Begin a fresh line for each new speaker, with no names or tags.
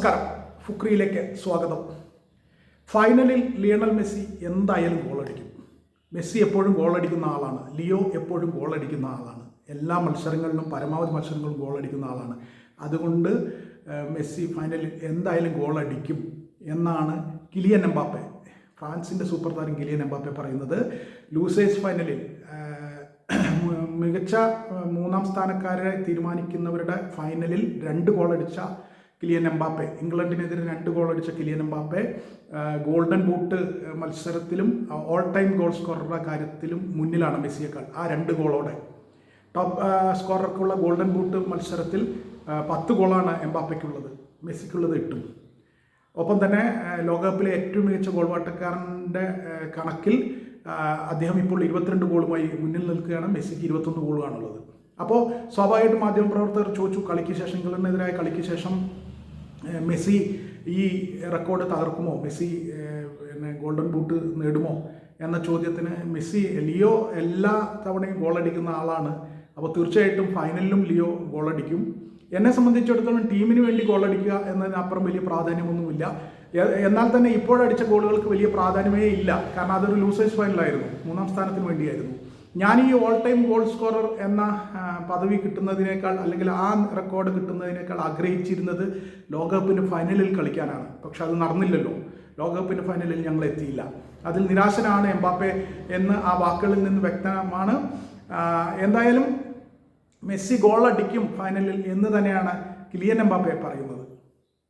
നമസ്കാരം, ഫുക്രിയിലേക്ക് സ്വാഗതം. ഫൈനലിൽ ലിയണൽ മെസ്സി എന്തായാലും ഗോളടിക്കും. മെസ്സി എപ്പോഴും ഗോളടിക്കുന്ന ആളാണ്. ലിയോ എപ്പോഴും ഗോളടിക്കുന്ന ആളാണ്. എല്ലാ മത്സരങ്ങളിലും പരമാവധി മത്സരങ്ങളും ഗോളടിക്കുന്ന ആളാണ്. അതുകൊണ്ട് മെസ്സി ഫൈനലിൽ എന്തായാലും ഗോളടിക്കും എന്നാണ് കിലിയൻ എംബാപ്പെ, ഫ്രാൻസിൻ്റെ സൂപ്പർ താരം കിലിയൻ എംബാപ്പെ പറയുന്നത്. ലൂസേഴ്സ് ഫൈനലിൽ മികച്ച മൂന്നാം സ്ഥാനക്കാരെ തീരുമാനിക്കുന്നവരുടെ ഫൈനലിൽ 2 ഗോളടിച്ച കിലിയൻ എംബാപ്പെ, ഇംഗ്ലണ്ടിനെതിരെ 2 ഗോളടിച്ച കിലിയൻ എംബാപ്പെ ഗോൾഡൻ ബൂട്ട് മത്സരത്തിലും ഓൾ ടൈം ഗോൾ സ്കോററുടെ കാര്യത്തിലും മുന്നിലാണ് മെസ്സിയേക്കാൾ. ആ 2 ഗോളോടെ ടോപ്പ് സ്കോറർക്കുള്ള ഗോൾഡൻ ബൂട്ട് മത്സരത്തിൽ 10 ഗോളാണ് എംബാപ്പയ്ക്കുള്ളത്, മെസ്സിക്കുള്ളത് 8. ഒപ്പം തന്നെ ലോകകപ്പിലെ ഏറ്റവും മികച്ച ഗോൾ വേട്ടക്കാരൻ്റെ കണക്കിൽ അദ്ദേഹം ഇപ്പോൾ 22 ഗോളുമായി മുന്നിൽ നിൽക്കുകയാണ്. മെസ്സിക്ക് 21 ഗോളുകളാണുള്ളത്. അപ്പോൾ സ്വാഭാവികമായിട്ടും മാധ്യമപ്രവർത്തകർ ചോദിച്ചു, കളിക്ക് ശേഷം ഇംഗ്ലണ്ടിനെതിരായ കളിക്ക് ശേഷം മെസ്സി ഈ റെക്കോർഡ് തകർക്കുമോ, മെസ്സി ഗോൾഡൻ ബൂട്ട് നേടുമോ എന്ന ചോദ്യത്തിന് ലിയോ എല്ലാ തവണയും ഗോളടിക്കുന്ന ആളാണ്. അപ്പോൾ തീർച്ചയായിട്ടും ഫൈനലിലും ലിയോ ഗോളടിക്കും. എന്നെ സംബന്ധിച്ചിടത്തോളം ടീമിന് വേണ്ടി ഗോളടിക്കുക എന്നതിനപ്പുറം വലിയ പ്രാധാന്യമൊന്നുമില്ല. എന്നാൽ തന്നെ ഇപ്പോഴടിച്ച ഗോളുകൾക്ക് വലിയ പ്രാധാന്യമേ ഇല്ല. കാരണം അതൊരു ലൂസേഴ്സ് ഫൈനലായിരുന്നു, 3ാം സ്ഥാനത്തിന് വേണ്ടിയായിരുന്നു. ഞാൻ ഈ ഓൾ ടൈം ഗോൾ സ്കോറർ എന്ന പദവി കിട്ടുന്നതിനേക്കാൾ, അല്ലെങ്കിൽ ആ റെക്കോർഡ് കിട്ടുന്നതിനേക്കാൾ ആഗ്രഹിച്ചിരുന്നത് ലോകകപ്പിൻ്റെ ഫൈനലിൽ കളിക്കാനാണ്. പക്ഷെ അത് നടന്നില്ലല്ലോ. ലോകകപ്പിൻ്റെ ഫൈനലിൽ ഞങ്ങൾ എത്തിയില്ല. അതിൽ നിരാശനാണ് എംബാപ്പെ എന്ന് ആ വാക്കുകളിൽ നിന്ന് വ്യക്തമാണ്. എന്തായാലും മെസ്സി ഗോൾ അടിക്കും ഫൈനലിൽ എന്ന് തന്നെയാണ് കിലിയൻ എംബാപ്പെ പറയുന്നത്.